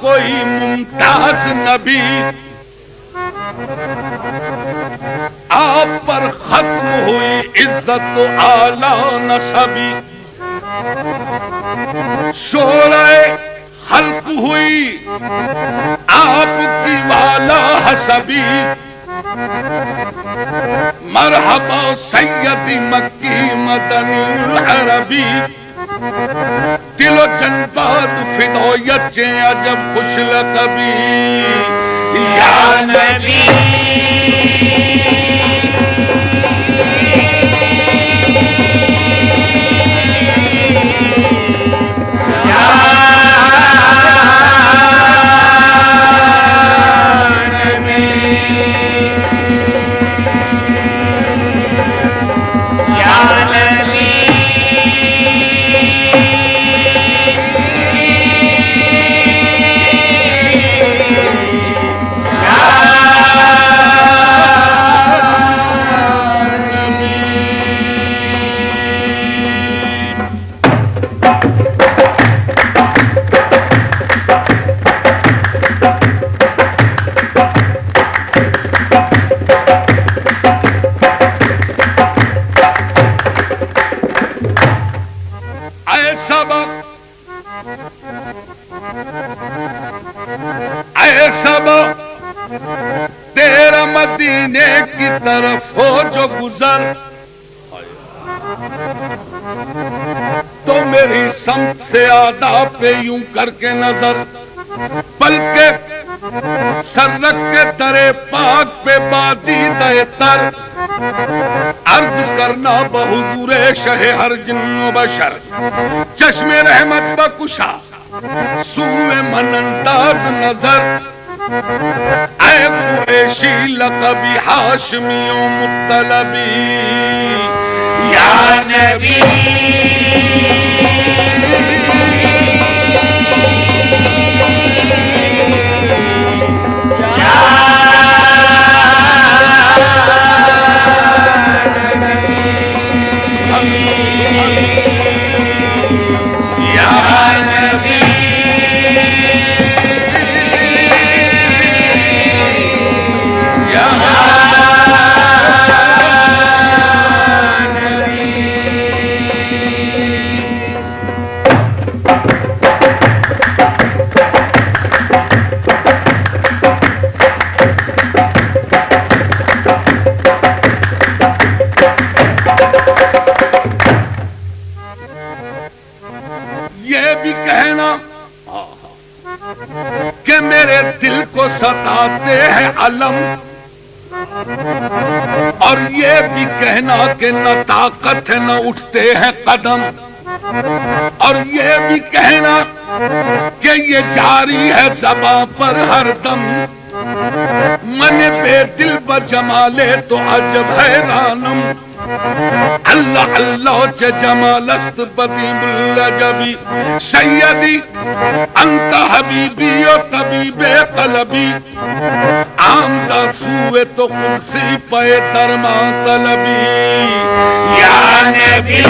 کوئی ممتاز نبی، آپ پر ختم ہوئی عزت و اعلی نسبی، شورۂ خلق ہوئی آپ کی والا حسبی، مرحبا سیدی مکی مدنی العربی، دل و جنبات فدایت چیں عجب خوش لقبی، یا نبی تیرا مدینے کی طرف ہو جو گزر، تو میری سمت سے آداب پہ یوں کر کے نظر، بلکہ سر رکھ کے درے پاک پہ بادیدہ تر، عرض کرنا بحضور شہ ہر جن و بشر، چشم رحمت بکشا سوئے من انداز نظر، اے قریشی لقبی ہاشمی و مطلبی، یا نبی کہ میرے دل کو ستاتے ہیں علم، اور یہ بھی کہنا کہ نہ طاقت ہے نہ اٹھتے ہیں قدم، اور یہ بھی کہنا کہ یہ جاری ہے زباں پر ہر دم، من بے دل بجمالے تو عجب حیرانم، اللہ اللہ چه جمال است بدیم العجبی، سیدی انت حبیبی و طبیب قلبی، آمدہ سوئے تو قدسی پہ درما طلبی، یا نبی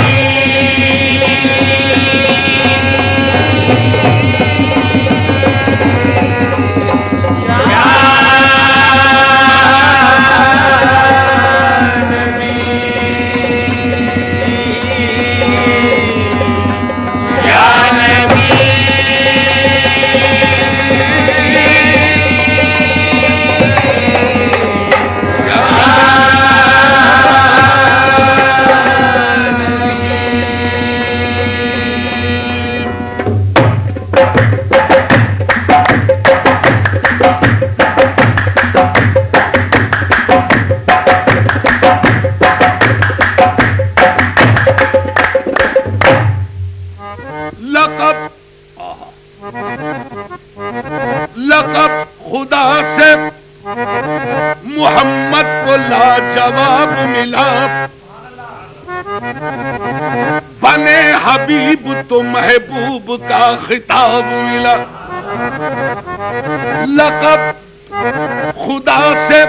لقب خدا سے محمد کو لاجواب ملا، بنے حبیب تو محبوب کا خطاب ملا، لقب خدا سے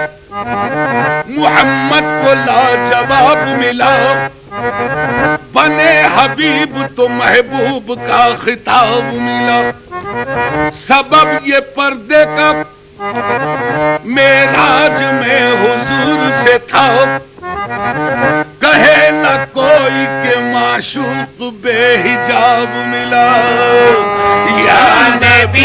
محمد کو لاجواب ملا، بنے حبیب تو محبوب کا خطاب ملا، سبب یہ پردے کا معراج میں حضور سے تھا، کہے نہ کوئی کہ معشوق بے حجاب ملا یا نبی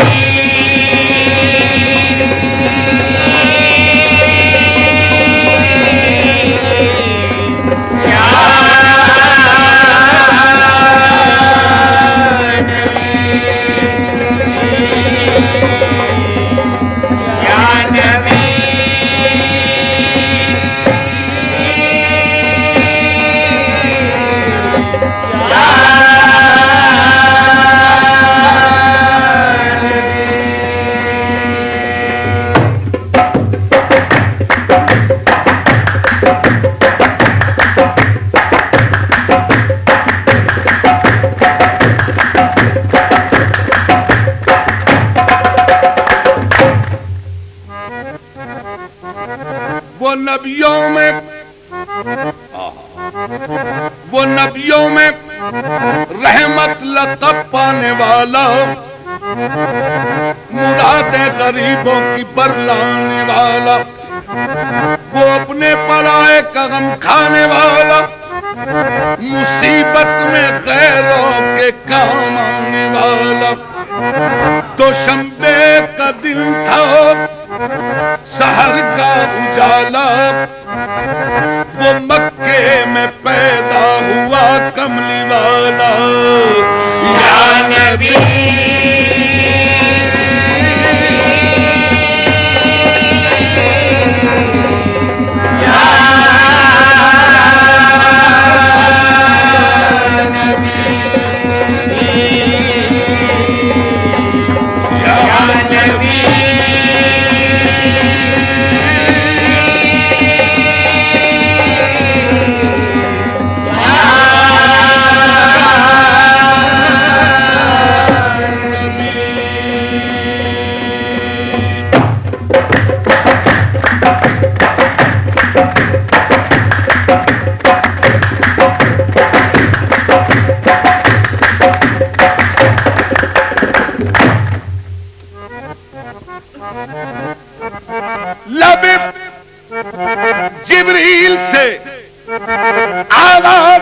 وہ نبیوں میں رحمت لقب پانے والا، مراد غریبوں کی برلانے والا، وہ اپنے پرائے کا غم کھانے والا، مصیبت میں غیروں کے کام آنے والا۔ تو شنبے کا دن تھا، سحر کا اجالا، وہ مکے میں پیدا ہوا کملی والا یا نبی لب جبریل سے آواز